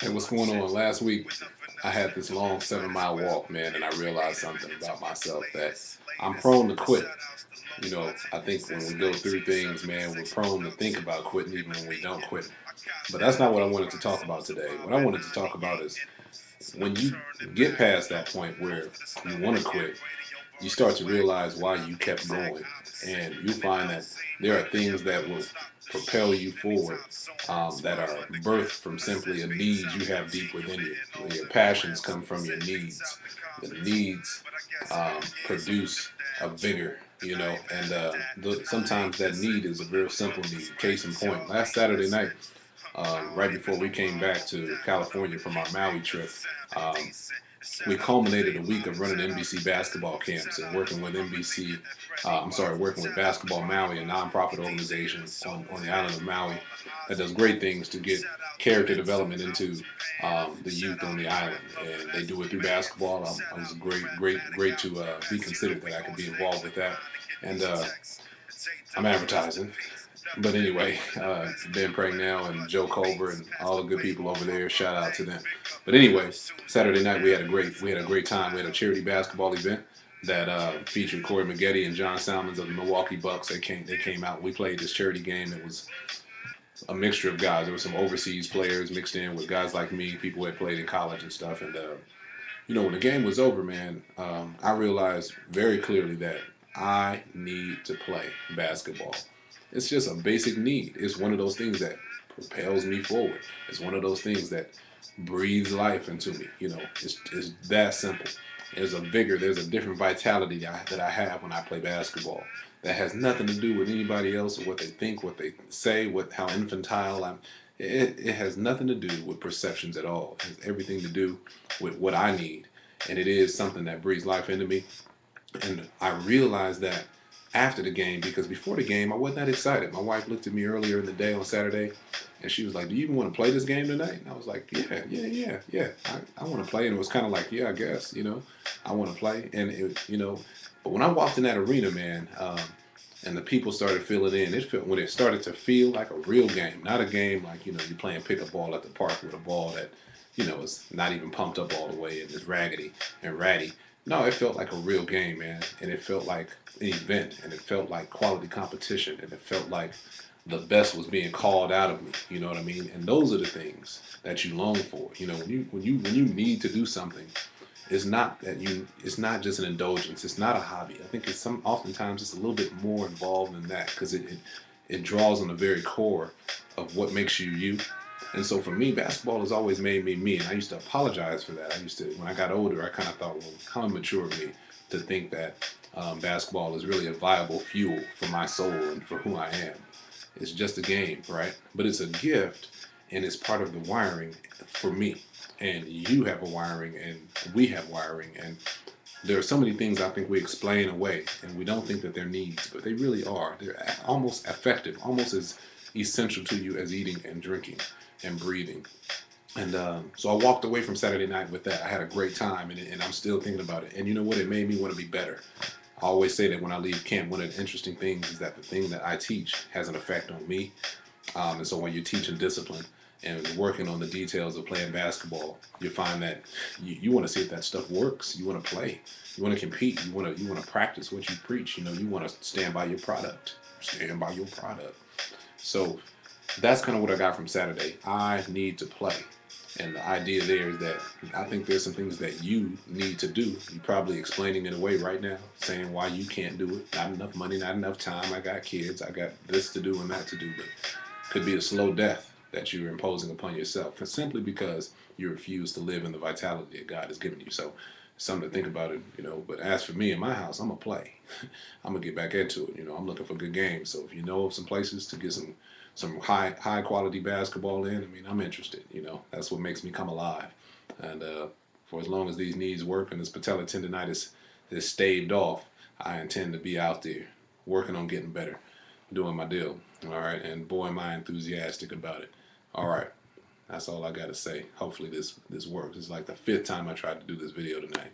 Hey, what's going on? Last week, I had this long 7 mile walk, man, and I realized something about myself that I'm prone to quit. I think when we go through things, man, we're prone to think about quitting even when we don't quit. But that's not what I wanted to talk about today. What I wanted to talk about is when you get past that point where you want to quit, you start to realize why you kept going. And you find that there are things that will propel you forward that are birthed from simply a need you have deep within you. Your passions come from your needs. The needs produce a vigor, and sometimes that need is a real simple need. Case in point, last Saturday night, right before we came back to California from our Maui trip, um, we culminated a week of running NBC basketball camps and working with working with Basketball Maui, a nonprofit organization on the island of Maui that does great things to get character development into the youth on the island. And they do it through basketball. I was great to be considered that I could be involved with that. And I'm advertising. But anyway, Ben Pregnell and Joe Culver and all the good people over there, shout out to them. But anyway, Saturday night we had a great time. We had a charity basketball event that featured Corey Maggette and John Salmons of the Milwaukee Bucks. They came out. We played this charity game. It was a mixture of guys. There were some overseas players mixed in with guys like me, people who had played in college and stuff. And when the game was over, man, I realized very clearly that I need to play basketball. It's just a basic need. It's one of those things that propels me forward. It's one of those things that breathes life into me. It's that simple. There's a vigor, there's a different vitality that I have when I play basketball. That has nothing to do with anybody else or what they think, what they say, how infantile I'm. It has nothing to do with perceptions at all. It has everything to do with what I need, and it is something that breathes life into me. And I realized that after the game, because before the game I wasn't that excited. My wife looked at me earlier in the day on Saturday and she was like, "Do you even want to play this game tonight?" And I was like, "Yeah. I want to play." And it was kind of like, "Yeah, I guess, I want to play." And but when I walked in that arena, man, and the people started filling in, when it started to feel like a real game, not a game like, you're playing pickup ball at the park with a ball that, is not even pumped up all the way and is raggedy and ratty. No, it felt like a real game, man. And it felt like an event, and it felt like quality competition, and it felt like the best was being called out of me. You know what I mean? And those are the things that you long for. When you need to do something, it's not just an indulgence. It's not a hobby. I think oftentimes it's a little bit more involved than that, because it draws on the very core of what makes you you. And so for me, basketball has always made me me, and I used to apologize for that. When I got older, I kind of thought, well, how immature of me to think that basketball is really a viable fuel for my soul and for who I am. It's just a game, right? But it's a gift, and it's part of the wiring for me. And you have a wiring, and we have wiring, and there are so many things I think we explain away, and we don't think that they're needs, but they really are. They're almost effective, almost as essential to you as eating and drinking and breathing. And so I walked away from Saturday night with that. I had a great time, and I'm still thinking about it. And you know what? It made me want to be better. I always say that when I leave camp, one of the interesting things is that the thing that I teach has an effect on me. And so when you're teaching discipline and working on the details of playing basketball, you find that you want to see if that stuff works. You want to play. You want to compete. You want to practice what you preach. You want to stand by your product. Stand by your product. So that's kind of what I got from Saturday. I need to play. And the idea there is that I think there's some things that you need to do. You're probably explaining it away right now, saying why you can't do it. Not enough money, not enough time. I got kids. I got this to do and that to do. But it could be a slow death that you're imposing upon yourself, simply because you refuse to live in the vitality that God has given you. So something to think about it. But as for me in my house, I'm going to play. I'm going to get back into it. I'm looking for good games. So if you know of some places to get some high quality basketball in, I mean, I'm interested. That's what makes me come alive. And for as long as these knees work and this patella tendonitis is staved off, I intend to be out there working on getting better, doing my deal. All right, and boy, am I enthusiastic about it. All right, that's all I got to say. Hopefully this works. It's like the fifth time I tried to do this video tonight.